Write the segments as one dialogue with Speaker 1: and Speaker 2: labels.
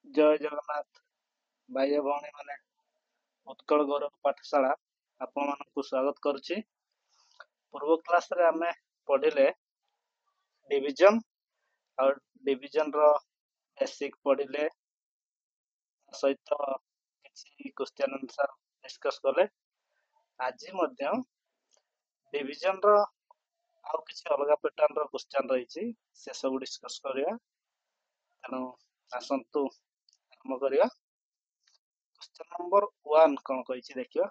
Speaker 1: ଜୟ ଜଗନ୍ନାଥ ଭାଇ ଓ ଭଉଣୀ ମାନେ ଉତ୍କଳ ଗୌରବ ପାଠଶାଳା ଆପଣମାନଙ୍କୁ ସ୍ୱାଗତ କରୁଛି। ପୂର୍ବ କ୍ଲାସରେ ଆମେ ପଢିଲେ ଡିଭିଜନ ଆଉ ଡିଭିଜନର ବେସିକ ପଢିଲେ, ତା ସହିତ କିଛି କ୍ୱେଶ୍ଚନ ଆନ୍ସର ଡିସ୍କସ କଲେ। ଆଜି ମଧ୍ୟ ଡିଭିଜନର ଆଉ କିଛି ଅଲଗା ପ୍ୟାଟର୍ନର କ୍ୱେଶ୍ଚନ ରହିଛି, ସେ ସବୁ ଡିସ୍କସ କରିବା। ତେଣୁ ଆସନ୍ତୁ ଆରମ୍ଭ କରିବା। କ୍ୱେଶ୍ଚନ ନମ୍ବର 1 କ'ଣ କହିଛି ଦେଖିବା।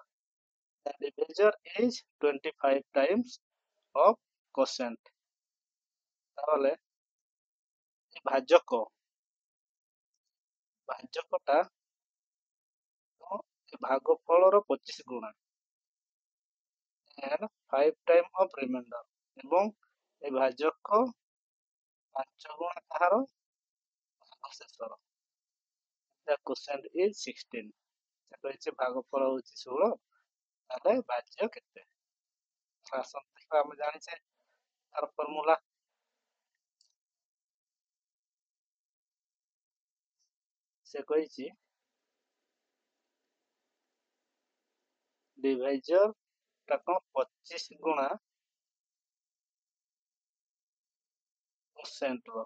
Speaker 1: The divisor is 25 times of quotient. তাহলে এই ভাজকটা ভাগফଳର 25 ଗୁଣା and 5 time of remainder, ଏବଂ এই ଭାଜକ 5 ଗୁଣା କାହାର ଭାଗଶେଷର। The quotient is 16. ସେ କହିଛି ଭାଗଫଳ ହଉଛି 16, ତାହେଲେ ଭାଜ୍ୟ କେତେ? ଆସନ୍ତୁ ଦେଖିବା। ଆମେ ଜାଣିଛେ ତାର ଫର୍ମୁଲା। ସେ କହିଛି ଡିଭାଇଜର ଟା କ'ଣ 25 ଗୁଣା କୋସେଣ୍ଟର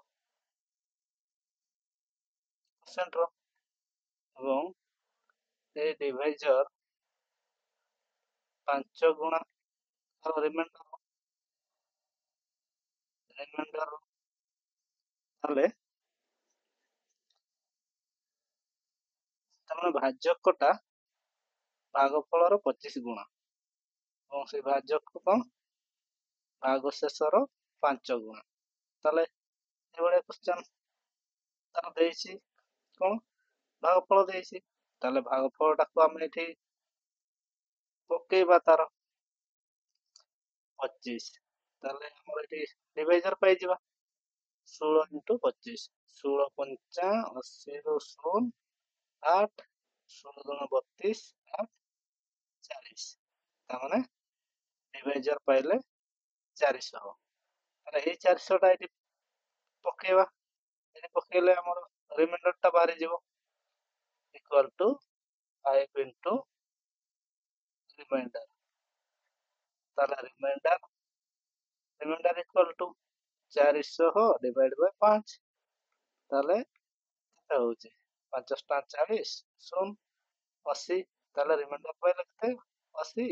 Speaker 1: ଏବଂ এই ডিভাইজর 5 গুণা রিমাইন্ডার তাহলে ভাজ্যকটা ভাগফଳର 25 ଗୁଣା এবং সেই ଭାଜକ କ'ଣ ଭାଗଶେଷର 5 ଗୁଣା। ତାହେଲେ ଏଭଳିଆ କ୍ୱେଶ୍ଚନ ତାର ଦେଇଛି କ'ଣ ଭାଗଫଳ ଦେଇଛି, ତାହେଲେ ଭାଗଫଳଟାକୁ ଆମେ ଏଠି ପକେଇବା ତାର 25, ତାହେଲେ ଆମର ଏଠି ଡିଭାଇଜର ପାଇଯିବା 16 × 25, 16 ପଞ୍ଚା 80 ରୁ 0 8, 16 ଗୁଣ 32, 8 40, ତାମାନେ ଡିଭାଇଜର ପାଇଲେ 400। ତାହେଲେ ଏଇ 400ଟା ଏଠି ପକେଇବା, ଏଠି ପକେଇଲେ ଆମର ରିମାଇଣ୍ଡରଟା ବାହାରିଯିବ ଇକ୍ୱାଲ ଟୁ 5 × ରିମାଇଣ୍ଡର। ତାହେଲେ reminder equal to 400 divide Bai 5, ତାହେଲେ କେତେ ହଉଛି 5 × 40, 0 80। ତାହେଲେ ରିମାଇଣ୍ଡର ପାଇଲେ କେତେ 80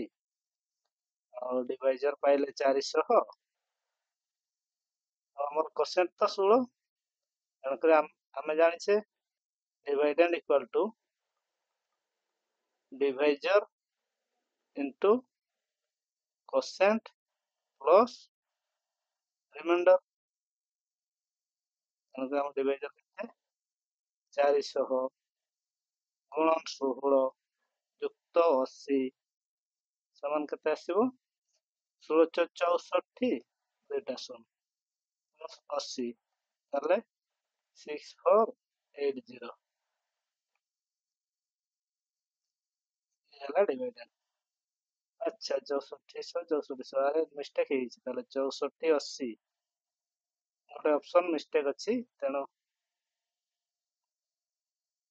Speaker 1: ଆଉ ଡିଭାଇଜର ପାଇଲେ 400 ଆଉ ଆମର କୋସେଣ୍ଟ ତ 16। ତେଣୁକରି ଆମେ ଜାଣିଛେ dividend equal to divisor into quotient plus remainder. ତେଣୁକରି ଆମ ଡିଭାଇଜର କେତେ 400 ଗୁଣନ 16 ଯୁକ୍ତ 80 ସମାନ କେତେ ଆସିବ 16 64 ଦୁଇଟା 0 ପ୍ଲସ୍ 80, ତାହେଲେ 6480 ହେଲା ଡିଭାଇଡେଣ୍ଡ। ଆଚ୍ଛା 64 64 ଆରେ ମିଷ୍ଟେକ୍ ହେଇଛି, ତାହେଲେ 64 80 ଗୋଟେ ଅପସନ ମିଷ୍ଟେକ୍ ଅଛି, ତେଣୁ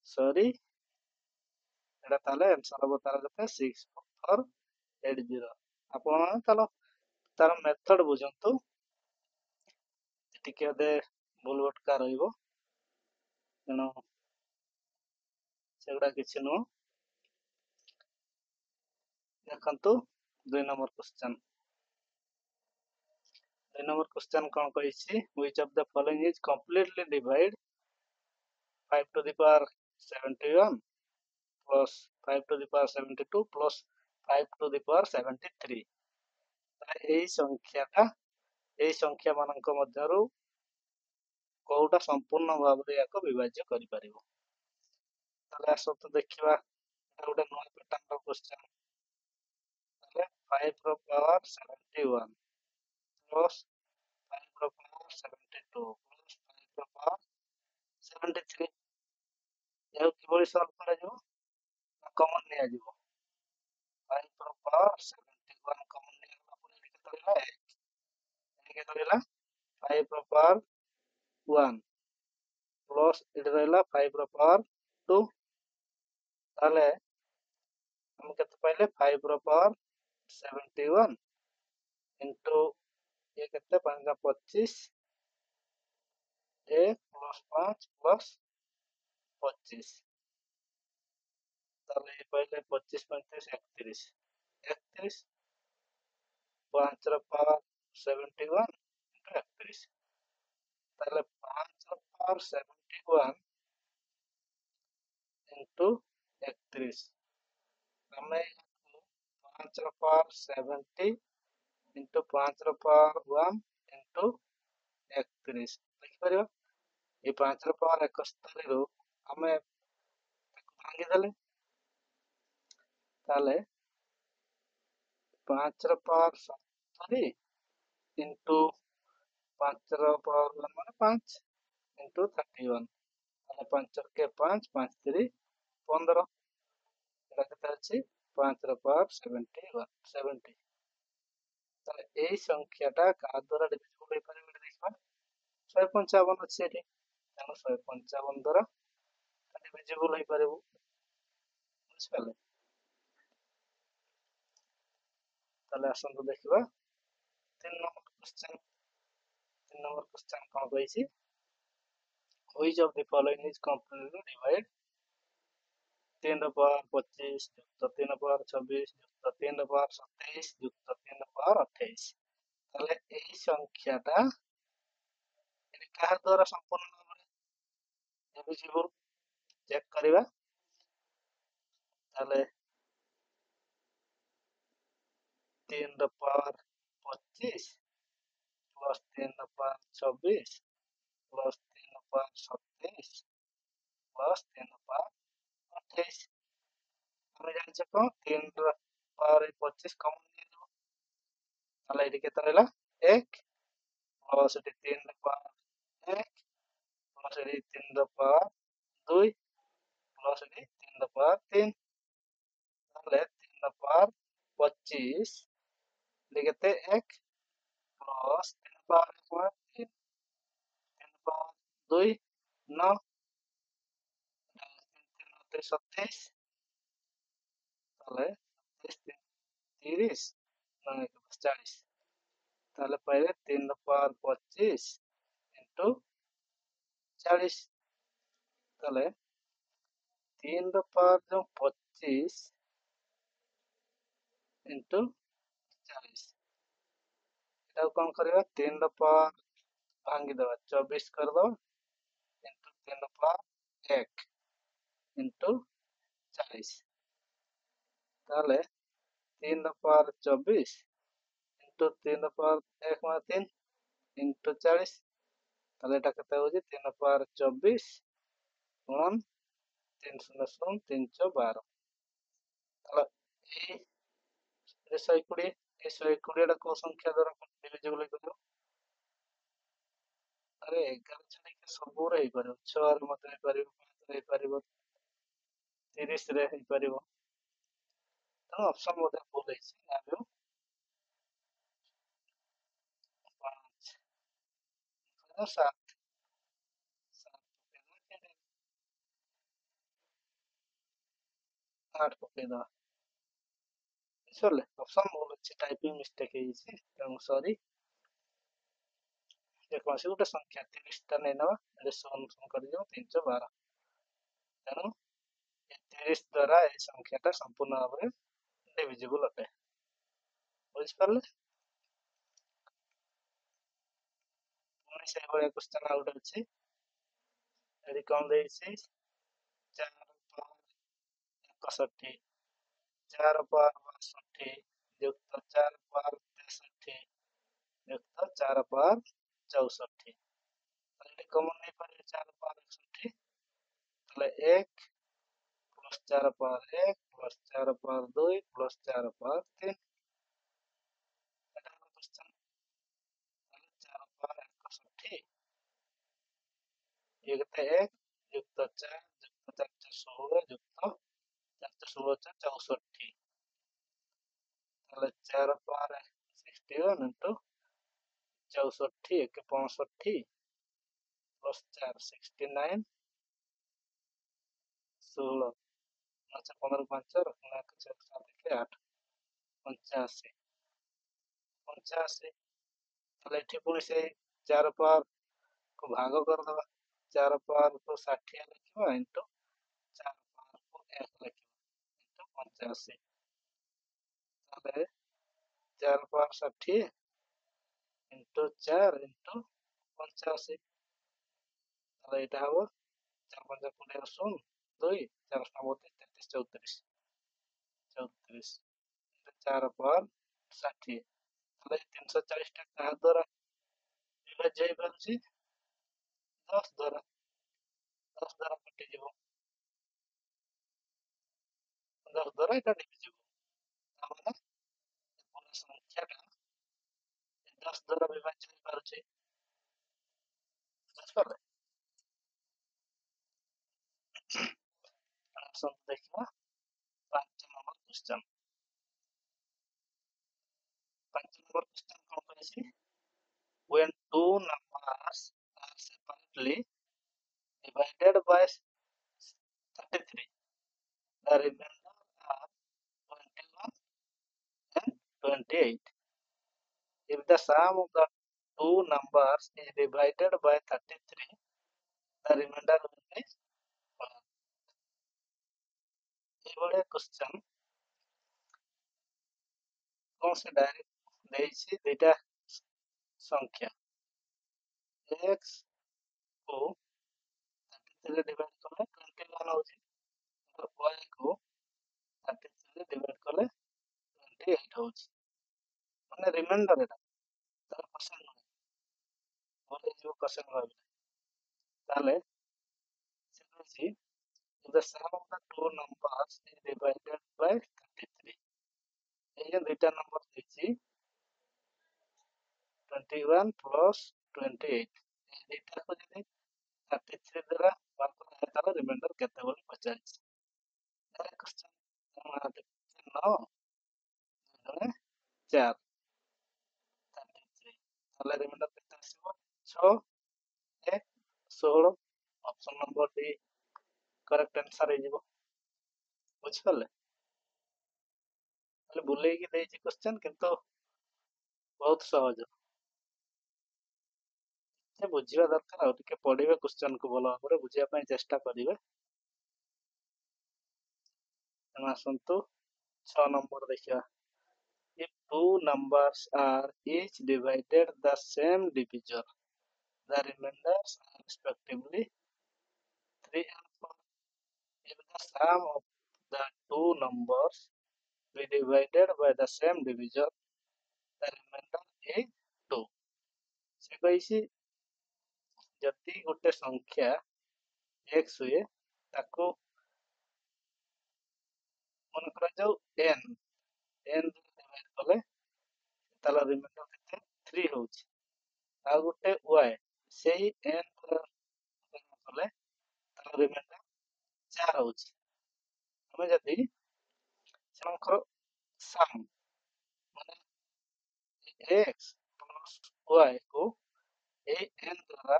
Speaker 1: ସରି ଏଟା ତାହେଲେ ଆନ୍ସର ହବ ତାର କେତେ 6480। ଆପଣ ତାର ମେଥଡ ବୁଝନ୍ତୁ, ଟିକେ ଅଧେ ଭୁଲ ଭଟକା ରହିବ, ତେଣୁ ସେଗୁଡା କିଛି ନୁହଁ। ଦେଖନ୍ତୁ 2 ନମ୍ବର କ୍ୱେଶ୍ଚନ। 2 ନମ୍ବର କ୍ୱେଶ୍ଚନ କ'ଣ କହିଛି, which of the following is completely divide 5 to the power 71 plus 5 to the power 72 plus 5 to the power 73। ଏଇ ସଂଖ୍ୟା ମାନଙ୍କ ମଧ୍ୟରୁ କୋଉଟା ସମ୍ପୂର୍ଣ୍ଣ ଭାବରେ ୟାକୁ ବିଭାଜ୍ୟ କରିପାରିବ। ତାହେଲେ ଆସନ୍ତୁ ଦେଖିବା, ଏଟା ଗୋଟେ ନୂଆ ପ୍ୟାଟର୍ନର କ୍ୱେଶ୍ଚନ। ତାହେଲେ 5 ର ପାୱାର 71 ପ୍ଲସ୍ 5 ର ପାୱାର 72 ପ୍ଲସ୍ 5 ର ପାୱାର 73, ଏହାକୁ କିଭଳି ସଲ୍ଭ କରାଯିବ ନା କମନ ନିଆଯିବ। 5 ର ପାୱାର 71 କମନ ନିଆଗଲା ପରେ ଏଠି କେତେ ରହିଲା 1, ଏଠି କେତେ ରହିଲା 5 ର ପାୱାର 1 ପ୍ଲସ୍ ଏଠି ରହିଲା 5 ର ପାୱାର टू ताले हम केते पाइले 5 रो पावर 71 इंटू ये केते 5 25 1 प्लस 5 प्लस 25 ताले ये पाइले 25 35 31 31 5 रो पावर 71 इंटू 31 ताले 5 रो पावर 71 इंटू 31 ଆମେ 5 ର ପାୱାର 70 इंटू 5 ର ପାୱାର 1 इंटू 31 ଦେଖିପାରିବା ଏ 5 ର ପାୱାର 71 ରୁ ଆମେ ତାକୁ ଭାଙ୍ଗିଦେଲେ ତାହେଲେ 5 ର ପାୱାର 70 इंटू 5 ର ପାୱାର 1 ମାନେ 5 इंटू 31 ତାହେଲେ 5 के 5 5 3 15 এটা কেতে ଅଛି 5 ର ପାୱାର 71 70 তাহলে এই সংখ্যাটা কার দ্বারা ডিভিজিবল ହେଇପାରିବ এটা ଦେଖିବା 155 ଅଛି এটি ତେଣୁ 155 ଦ୍ୱାରା ডিভিজিবল ହେଇପାରିବ ବୁଝିପାରିଲେ ତାହେଲେ ଆସନ୍ତୁ ଦେଖିବା 3 ନମ୍ବର क्वेश्चन କଣ କହିଛି which of the following is completely divide 3 ର ପାୱାର 25 ଯୁକ୍ତ 3 ର ପାୱାର 26 ଯୁକ୍ତ 3 ର ପାୱାର 27 ଯୁକ୍ତ 3 ର ପାୱାର 28 ତାହେଲେ এই সংখ্যাটা ଏଠି କାହା ଦ୍ୱାରା ସମ୍ପୂର୍ଣ୍ଣ ଭାବରେ ডিভিজিবল চেক କରିବା তাহলে 3 ର ପାୱାର 25 प्लस 3 ର ପାୱାର 26 प्लस 3 ର ପାୱାର 27 प्लस 3 ର ପାୱାର 28 ଆମେ ଜାଣିଛେ କଣ 3 ର ପାୱାର 25 କମନ ନେଇଯିବ ତାହେଲେ ଏଠି କେତେ ରହିଲା 1 प्लस एटी 3 ର ପାୱାର 1 प्लस एटी 3 ର ପାୱାର 2 प्लस एटी 3 ର ପାୱାର 3 ତାହେଲେ 3 ର ପାୱାର 25 ଏଠି କେତେ 1 प्लस 3 ର ପାୱାର 3 3 ର ପାୱାର 2 9 27 তাহলে 30 মানে 40 তাহলে পাইলে 3 ର ପାୱାର 25 इंटू 40 তাহলে 3 ର ପାୱାର जो 25 इंटू 40 ଏଟାକୁ କଣ କରିବା 3 ର ପାୱାର ଭାଙ୍ଗିଦେବା 24 କରିଦେବା इंटू 3 ର ପାୱାର 1 इंटू 40 ତାହେଲେ 3 ର ପାୱାର 24 इंटू 3 ର ପାୱାର 1 ମାନେ 3 इंटू 40 তাহলে এটা কেতে হচ্ছে 3 ର ପାୱାର 24 গুণন 3 0 0 312 তাহলে এই 120 এই 120 টা কোন সংখ্যা দ্বারা ডিভিজিবল ହେଇପାରିବ আরে 11 ଛାଡିକି ସବୁରେ ହେଇପାରିବ 6 ରେ ମଧ୍ୟ ହେଇପାରିବ 5 ରେ ହେଇପାରିବ 30 ରେ ହେଇପାରିବ ତେଣୁ ଅପସନ ମଧ୍ୟ ଭୁଲ ହେଇଛି ଭାବିବ 5 7 8 ପକେଇଦବା ବୁଝିପାରିଲେ ଅପସନ ଭୁଲ ଅଛି ଟାଇପିଂ ମିଷ୍ଟେକ୍ ହେଇଛି ତେଣୁ ସରି ଯେକୌଣସି ଗୋଟେ ସଂଖ୍ୟା 30 ଟା ନେଇନବା ଏଠି ଶୂନ କରିଯିବ 312 ତେଣୁ 30 ଦ୍ୱାରା এই সংখ্যাটা সম্পূর্ণ ভাবে ডিভিজিবল অটে বুঝিପାରିଲେ ପୁଣି ସେଇଭଳିଆ କ୍ୱେଶ୍ଚନ ଆଉ ଗୋଟେ ଅଛି ଏଠି କଣ ଦେଇଛି 4 ପାୱାର 61 4 ପାୱାର 62 ଯୁକ୍ତ 4 ପାୱାର 63 ଯୁକ୍ତ 4 ପାୱାର 64 ଏଠି କମନ ନେଇପାରିବେ 4 ପାୱାର 61 ତାହେଲେ 1 plus 4 power 1 plus 4 power 2 plus 4 power 3 এটা হলো কোশ্চেন তাহলে 4 পাওয়ার 61 ये कहते हैं 1 যুক্ত 4 যুক্ত 4 16 যুক্ত 4 16 64 তাহলে 4 पावर 61 into 64 एक 65 प्लस 4 69 16 ଆଚ୍ଛା 15 5 ରଖିଲା 7 8 85 85 ତାହେଲେ ଏଠି ପୁଣି ସେଇ 4 ପାୱାର କୁ ଭାଗ କରିଦବା 4 ପାୱାର କୁ 60 ଲେଖିବା ଇଣ୍ଟୁ 4 ପାୱାର କୁ 1 ଲେଖିବା ଇଣ୍ଟୁ 85 ତାହେଲେ 4 ପାୱାର 60 ଇଣ୍ଟୁ 4 ଇଣ୍ଟୁ 85 ତାହେଲେ ଏଇଟା ହବ 4 5 20 ଶୂନ 2 4 32 33 34 4 ପାୱାର 60 ତାହେଲେ 340 ଟା କାହା ଦ୍ୱାରା ବିଭାଜ୍ୟ ହେଇପାରୁଛି 10 ଦ୍ୱାରା 10 ଦ୍ୱାରା କଟିଯିବ 10 ଦ୍ୱାରା ଏଇଟା ଡିଭିଯିବ ତାମାନେ ପୁରା ସଂଖ୍ୟାଟା 10 ଦ୍ୱାରା ବିଭାଜ୍ୟ ହେଇପାରୁଛି ବୁଝିପାରିଲେ ଆସନ୍ତୁ ଦେଖିବା 5 ନମ୍ବର କ୍ୱେଶ୍ଚନ 5 ନମ୍ବର କ୍ୱେଶ୍ଚନ କଣ କହିଛି when two numbers are separately divided by 33 the remainder are 21 and 28 if the sum of the two numbers is divided by 33 the remainder will be 1 ଏଇଭଳିଆ କ୍ୱେଶ୍ଚନ କଣ ସେ ଡାଇରେକ୍ଟ ଦେଇଛି ଦୁଇଟା ସଂଖ୍ୟା x କୁ 33 ରେ ଡିଭାଇଡ କଲେ 21 ହଉଛି y କୁ 33 ରେ ଡିଭାଇଡ କଲେ 28 ହଉଛି ମାନେ ରିମାଇଣ୍ଡର ଏଟା ତାର କୋଶ୍ଚେନ ନୁହେଁ ଭୁଲ ହେଇଯିବ କୋଶ୍ଚେନ ଭାବିଲେ ତାହେଲେ ସେ କହିଛି the sum of the two numbers is divided by 33 এই যে দুইটা নম্বর দিয়েছি 21 plus 28 এই দুইটাକୁ যদি 33 দ্বারা ভাগ করা হয় তাহলে রিমাইন্ডার কেতে বলে পଚାରିଛି তাহলে क्वेश्चन 9 দুগুণে 4 33 ତାହେଲେ ରିମାଇଣ୍ଡର କେତେ ଆସିବ 6 1 16 option number D correct answer ହେଇଯିବ ବୁଝିପାରିଲେ ଖାଲି ବୁଲେଇକି ଦେଇଛି क्वेश्चन କିନ୍ତୁ ବହୁତ ସହଜ ସେ ବୁଝିବା ଦରକାର ଆଉ ଟିକେ ପଢିବେ क्वेश्चन କୁ ଭଲ ଭାବରେ ବୁଝିବା ପାଇଁ ଚେଷ୍ଟା କରିବେ ତେଣୁ ଆସନ୍ତୁ 6 ନମ୍ବର ଦେଖିବା if two numbers are each divided the same divisor the remainders are respectively 3 and 4 if the sum of the two numbers be divided by the same divisor the remainder is 2 ସେ କହିଛି ଯଦି ଗୋଟେ ସଂଖ୍ୟା x ହୁଏ ତାକୁ ମନେ କରାଯାଉ n n divide କଲେ ତାର ରିମାଇଣ୍ଡର କେତେ 3 ହଉଛି ଆଉ ଗୋଟେ y ସେଇ n କଲେ ତାର ରିମାଇଣ୍ଡର 4 ହଉଛି ଆମେ ଯଦି ସେମାନଙ୍କର ସମ୍ ମାନେ x ପ୍ଲସ୍ y କୁ ଏଇ n ଦ୍ୱାରା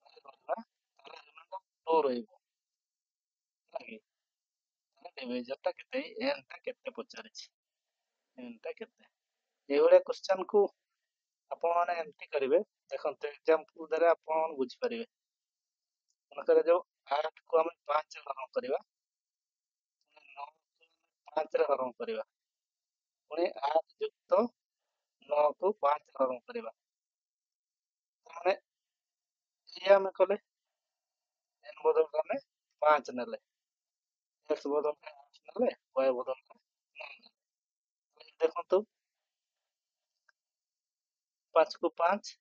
Speaker 1: କରିବା ତାହେଲେ ରିମାଇଣ୍ଡର 2 ରହିବ ହେଲା କି ତାହେଲେ ଡିଭାଇଜରଟା କେତେ ଏଇ n ଟା କେତେ ପଚାରିଛି n ଟା କେତେ ଏଇଭଳିଆ କ୍ୱେଶ୍ଚନ କୁ ଆପଣମାନେ ଏମିତି କରିବେ ଦେଖନ୍ତୁ ଏକ୍ଜାମ୍ପଲ ଦ୍ୱାରା ଆପଣ ବୁଝିପାରିବେ ମନେକର ଯୋଉ 8 କୁ ଆମେ 5 ରେ ହରଣ କରିବା 9 କୁ 5 ରେ ହରଣ କରିବା ପୁଣି 8 ଯୁକ୍ତ 9 କୁ 5 ରେ ହରଣ କରିବା ମାନେ ଇଏ ଆମେ କଲେ n ବଦଳରେ ଆମେ 5 ନେଲେ x ବଦଳରେ 8 ନେଲେ y ବଦଳରେ 9 ନେଲେ ଦେଖନ୍ତୁ 5 କୁ 5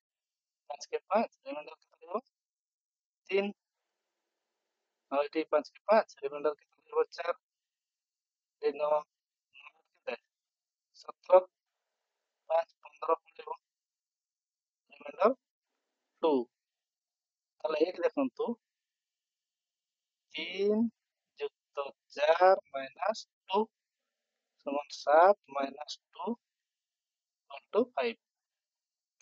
Speaker 1: 5 के 5 रिमाइंडर केते देबो 3 और एटी 5 के 5 रिमाइंडर केते देबो 4 ए 9 केते 17 5 15 पड़िबो रिमाइंडर 2 ताले एक देखंतु 3 ଯୁକ୍ତ 4 ମାଇନସ୍ 2 ସମାନ 7 ମାଇନସ୍ 2 ଇଣ୍ଟୁ 5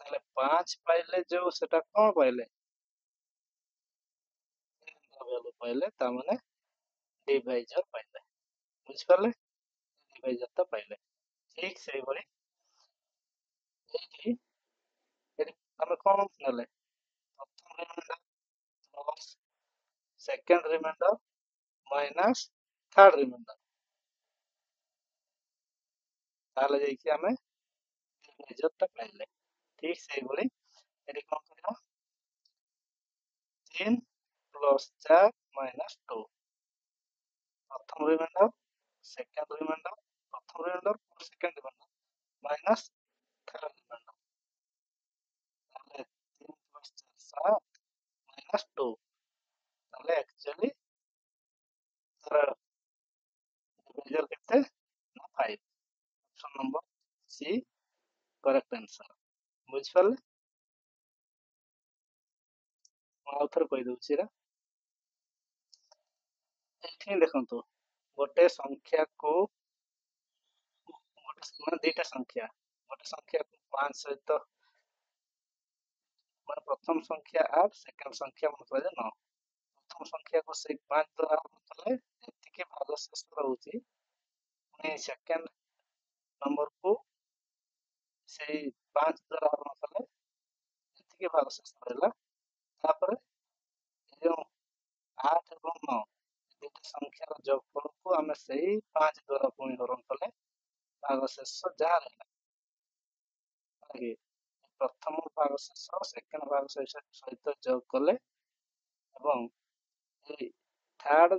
Speaker 1: ତାହେଲେ 5 ପାଇଲେ ଯୋଉ ସେଟା କଣ ପାଇଲେ ଭ୍ୟାଲୁ ପାଇଲେ ତା ମାନେ डिवाइजर पाइले बुझिपारे डिवाइजर तो पाइले ठीक से बड़ी एठी आमे कोन नेले प्रथम remainder plus second remainder minus third remainder ताले देखि आमे डिवाइजर ता पाइले ठीक से बड़ी एठी कोन करबा 3 प्लस 4 माइनस 2 प्रथम रिमाइंडर सेकंड रिमाइंडर प्रथम रिमाइंडर और second remainder minus third remainder ताले 3 प्लस 4 7 माइनस 2 ताले एक्चुअली तार डिवाइजर केते ना 5 option number C correct answer बुझ पाले आउ थर कहि दउछि रा एठी देखंतु गोटे संख्या को गोटे दुईटा संख्या गोटे संख्या को 5 सहित मान प्रथम संख्या 8 सेकंड संख्या मतलब 9 प्रथम संख्या को से 5 द्वारा मतलब एतिके भाग शेष रहउची पुनी सेकंड नंबर को से 5 द्वारा मतलब एतिके भाग शेष रहला तापर जो 8 एवं 9 दुईटा संख्यार जोगफल को आमे सेही 5 द्वारा पुनी हरण कले भाग शेष जहा रहला आगे प्रथम भाग शेष सेकंड भाग शेष सहित जोग कले एवं ए थर्ड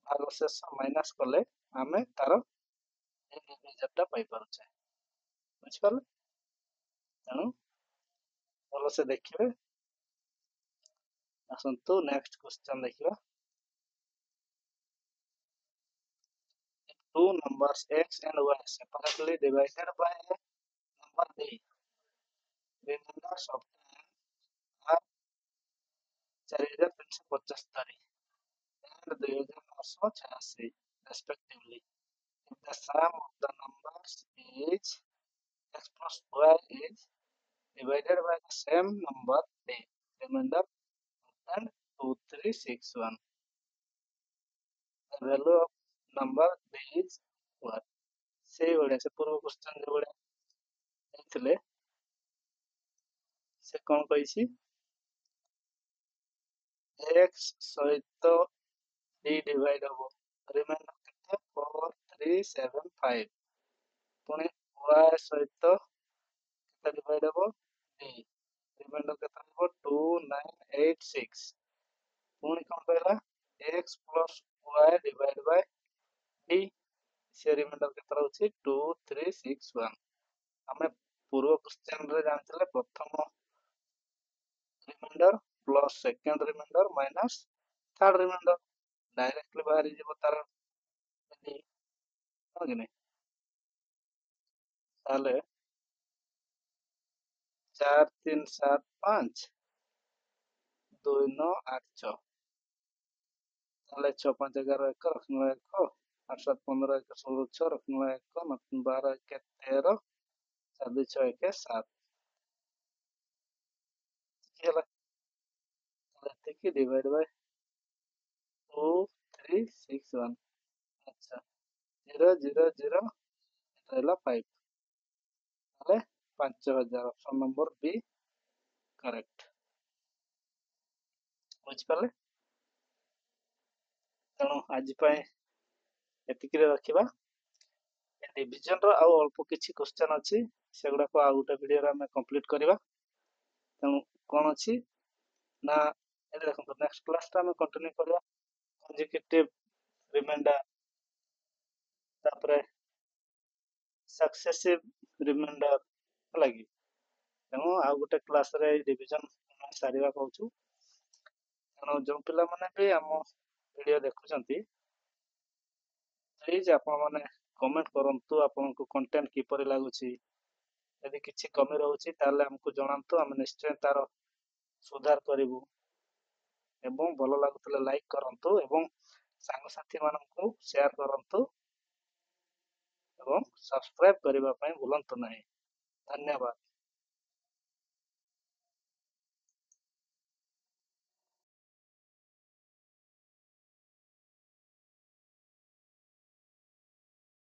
Speaker 1: भाग शेष माइनस कले आमे तार ए डिविजन टा पाई पारुछे बुझ पारले तेणु भलो से देखिबे आसंतु नेक्स्ट क्वेश्चन देखिबा two numbers x and y separately divided by a number b reminders of are 4375 and 2986 respectively if the sum of the numbers is x plus y is divided by the same number b remainder and 2361 the value of number b is what से बड़े से पूर्व question जो बड़े ହେଇଥିଲେ से कौन कहिছি x सहित d डिवाइड हबो रिमाइंडर केते 4375 पुनी y सहित केते डिवाइड हबो d रिमाइंडर केते हबो 2986 पुनी कौन कहला x plus y divide by d से रिमाइंडर केते रहउछि 2361 हमें पूर्व क्वेश्चन रे जानथिले प्रथम remainder plus second remainder minus third remainder directly बाहरी जे तार डी हो कि नहीं ताले 4375 2986 ताले 6 5 11 1 रखना 1 8 7 15 1 16 6 रखना 1 9 12 1 13 4 2 6 1 7 ହେଲା ଏତିକି ଡିଭାଇଡ୍ ବାଇ 2361 ଆଚ୍ଛା 0 0 0 ରହିଲା 5 ତାହେଲେ 5000 ଅପସନ୍ ନମ୍ବର B କରେକ୍ଟ ବୁଝିପାରିଲେ ତେଣୁ ଆଜି ପାଇଁ ଏତିକିରେ ରଖିବା डिविजन रो आउ अल्प किछि क्वेश्चन अछि सेगुडा को आ गुटे वीडियो रे हम कंप्लीट करिवा तेणु कोन अछि ना ए देखो नेक्स्ट क्लास ता हम कंटिन्यू करिवा कंसेक्यूटिव रिमाइंडर तापरे सक्सेसिव रिमाइंडर लागि तेणु आ गुटे क्लास रे डिविजन सारिवा कहूछु तेणु जो पिला माने भी हम वीडियो देखुचंती प्लीज आपण माने कमेंट करंतु आपनको कंटेंट किपरि लागुछि यदि किछि कमी रहउछि ताले हमकु जणांतु हम निश्चय तार सुधार करिवु एवं भलो लागुतले लाइक करंतु एवं सांग साथी माननकु शेयर करंतु एवं सब्सक्राइब करिवा पय भूलंतु नाही धन्यवाद।